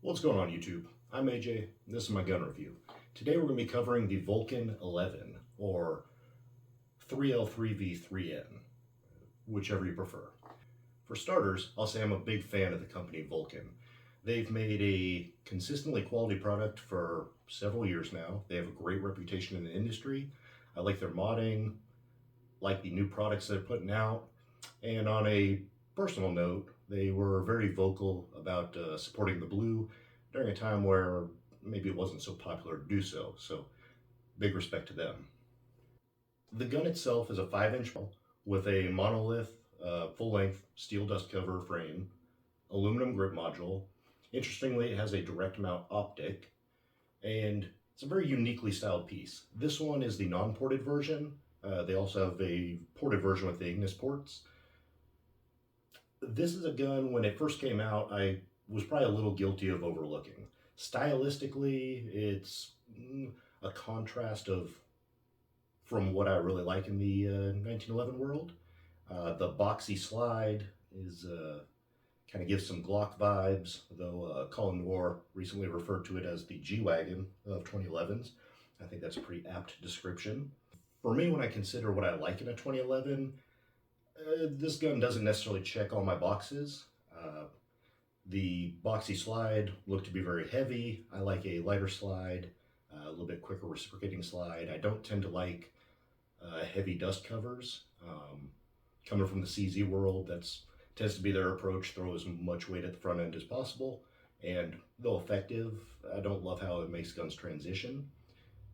What's going on YouTube? I'm AJ, and this is my gun review. Today we're going to be covering the Vulcan 11, or 3L3V3N, whichever you prefer. For starters, I'll say I'm a big fan of the company Vulcan. They've made a consistently quality product for several years now. They have a great reputation in the industry. I like their modding, like the new products they're putting out, and on a personal note, they were very vocal about supporting the blue during a time where maybe it wasn't so popular to do so, so big respect to them. The gun itself is a 5-inch with a monolith, full-length steel dust cover frame, aluminum grip module. Interestingly, it has a direct mount optic, and it's a very uniquely styled piece. This one is the non-ported version. They also have a ported version with the Ignis ports. This is a gun, when it first came out, I was probably a little guilty of overlooking. Stylistically, it's a contrast from what I really like in the 1911 world. The boxy slide is kind of gives some Glock vibes, though Colin Moore recently referred to it as the G-Wagon of 2011s. I think that's a pretty apt description. For me, when I consider what I like in a 2011, this gun doesn't necessarily check all my boxes. The boxy slide looked to be very heavy. I like a lighter slide, a little bit quicker reciprocating slide. I don't tend to like heavy dust covers. Coming from the CZ world, that's tends to be their approach. Throw as much weight at the front end as possible. And though effective, I don't love how it makes guns transition.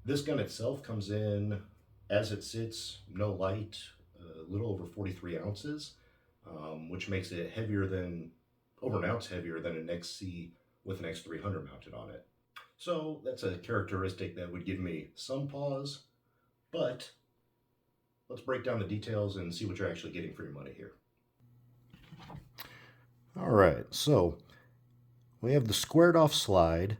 This gun itself comes in, as it sits, no light, a little over 43 ounces, which makes it over an ounce heavier than an XC with an X300 mounted on it. So that's a characteristic that would give me some pause, but let's break down the details and see what you're actually getting for your money here. All right, so we have the squared off slide,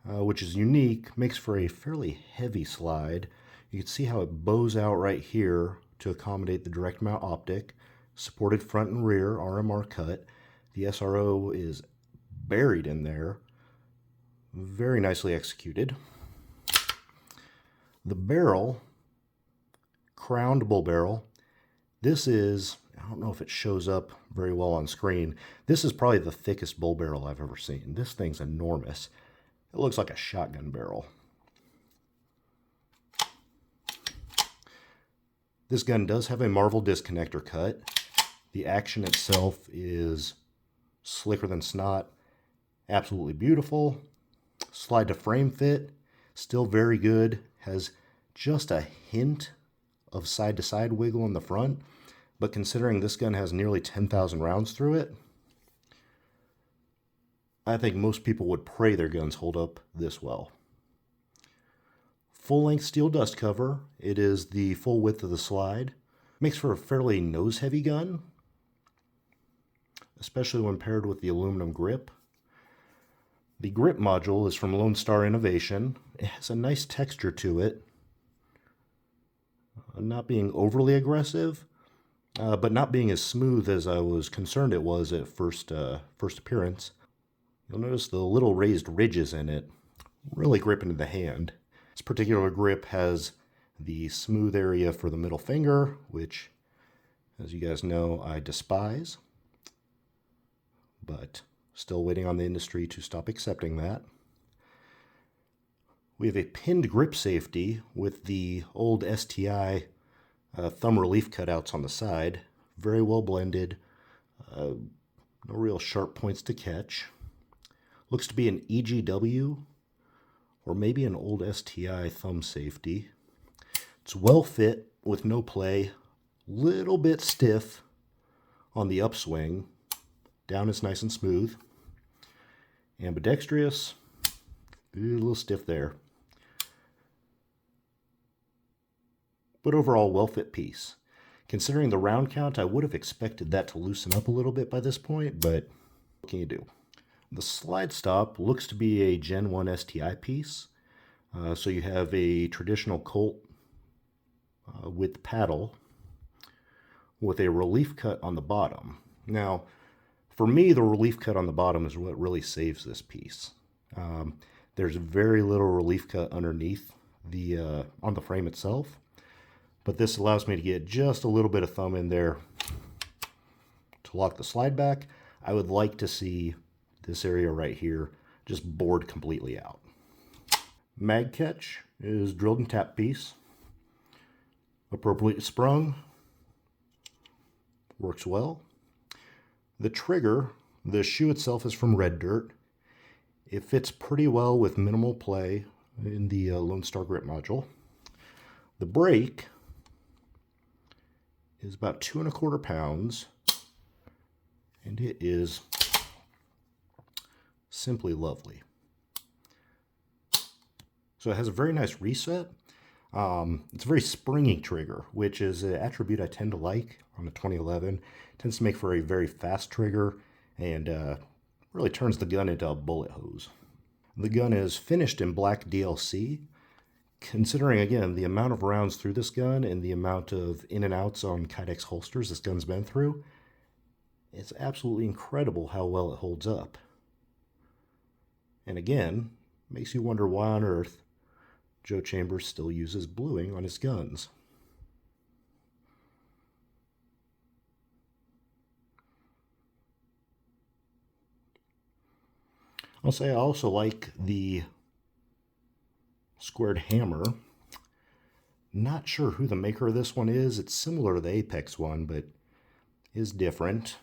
which is unique, makes for a fairly heavy slide. You can see how it bows out right here to accommodate the direct mount optic, supported front and rear, RMR cut. The SRO is buried in there, very nicely executed. The barrel, crowned bull barrel, this is, I don't know if it shows up very well on screen, this is probably the thickest bull barrel I've ever seen. This thing's enormous. It looks like a shotgun barrel. This gun does have a Marvel disconnector cut. The action itself is slicker than snot. Absolutely beautiful. Slide to frame fit, still very good. Has just a hint of side-to-side wiggle in the front, but considering this gun has nearly 10,000 rounds through it, I think most people would pray their guns hold up this well. Full-length steel dust cover. It is the full width of the slide. Makes for a fairly nose-heavy gun, especially when paired with the aluminum grip. The grip module is from Lone Star Innovation. It has a nice texture to it, not being overly aggressive, but not being as smooth as I was concerned it was at first appearance. You'll notice the little raised ridges in it really grip into the hand. This particular grip has the smooth area for the middle finger, which, as you guys know, I despise, but still waiting on the industry to stop accepting that. We have a pinned grip safety with the old STI thumb relief cutouts on the side. Very well blended. No real sharp points to catch. Looks to be an EGW or maybe an old STI thumb safety. It's well fit with no play. Little bit stiff on the upswing. Down is nice and smooth. Ambidextrous, a little stiff there. But overall, well-fit piece. Considering the round count, I would have expected that to loosen up a little bit by this point, but what can you do? The slide stop looks to be a Gen 1 STI piece. So you have a traditional Colt with paddle with a relief cut on the bottom. Now, For me, the relief cut on the bottom is what really saves this piece. There's very little relief cut underneath the on the frame itself, but this allows me to get just a little bit of thumb in there to lock the slide back. I would like to see this area right here just bored completely out. Mag catch is drilled and tap piece, appropriately sprung, works well. The trigger, the shoe itself is from Red Dirt. It fits pretty well with minimal play in the Lone Star grip module. The brake is about 2¼ pounds, and it is simply lovely. So it has a very nice reset. It's a very springy trigger, which is an attribute I tend to like on the 2011. It tends to make for a very fast trigger and really turns the gun into a bullet hose. The gun is finished in black DLC. Considering, again, the amount of rounds through this gun and the amount of in and outs on Kydex holsters this gun's been through, it's absolutely incredible how well it holds up. And again, makes you wonder why on earth Joe Chambers still uses bluing on his guns. I'll say I also like the squared hammer. Not sure who the maker of this one is. It's similar to the Apex one, but is different.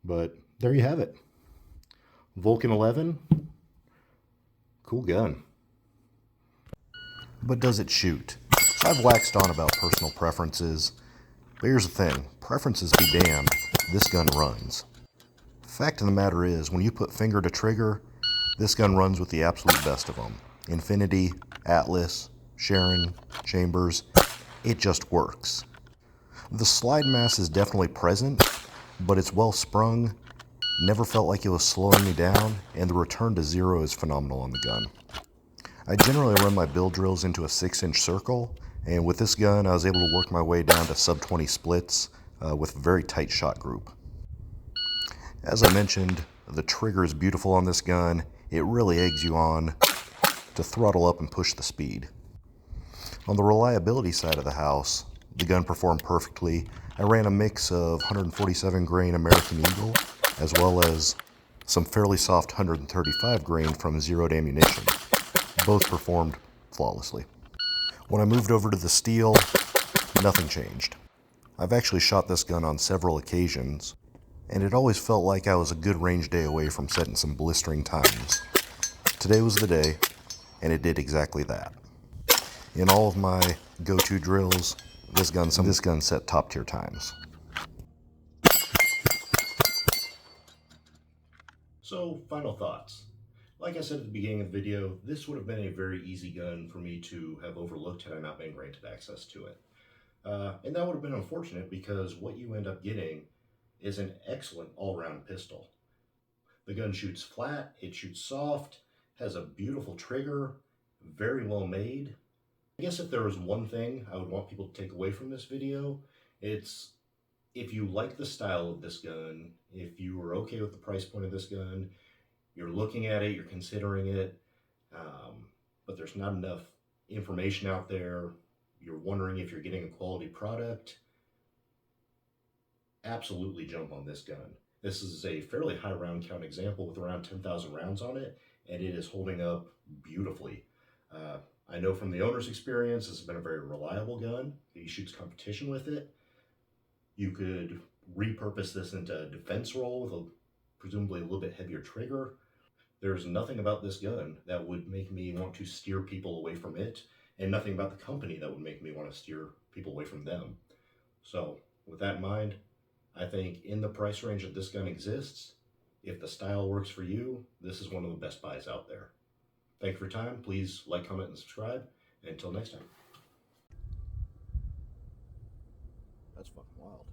But there you have it. Vulcan 11. Cool gun. But does it shoot? So I've waxed on about personal preferences, but here's the thing. Preferences be damned, this gun runs. Fact of the matter is, when you put finger to trigger, this gun runs with the absolute best of them. Infinity, Atlas, Sharon, Chambers, it just works. The slide mass is definitely present, but it's well sprung, never felt like it was slowing me down, and the return to zero is phenomenal on the gun. I generally run my bill drills into a 6-inch circle, and with this gun I was able to work my way down to sub 20 splits with a very tight shot group. As I mentioned, the trigger is beautiful on this gun. It really eggs you on to throttle up and push the speed. On the reliability side of the house, the gun performed perfectly. I ran a mix of 147 grain American Eagle as well as some fairly soft 135 grain from zeroed ammunition. Both performed flawlessly. When I moved over to the steel, nothing changed. I've actually shot this gun on several occasions, and it always felt like I was a good range day away from setting some blistering times. Today was the day, and it did exactly that. In all of my go-to drills, this gun set top-tier times. So, final thoughts. Like I said at the beginning of the video, this would have been a very easy gun for me to have overlooked had I not been granted access to it. And that would have been unfortunate because what you end up getting is an excellent all-round pistol. The gun shoots flat, it shoots soft, has a beautiful trigger, very well made. I guess if there was one thing I would want people to take away from this video, it's if you like the style of this gun, if you are okay with the price point of this gun, you're looking at it, you're considering it, but there's not enough information out there, you're wondering if you're getting a quality product, absolutely jump on this gun. This is a fairly high round count example with around 10,000 rounds on it, and it is holding up beautifully. I know from the owner's experience, this has been a very reliable gun. He shoots competition with it. You could repurpose this into a defense role with presumably a little bit heavier trigger. There's nothing about this gun that would make me want to steer people away from it, and nothing about the company that would make me want to steer people away from them. So with that in mind, I think in the price range that this gun exists, if the style works for you, this is one of the best buys out there. Thank you for your time. Please like, comment, and subscribe. And until next time. That's fucking wild.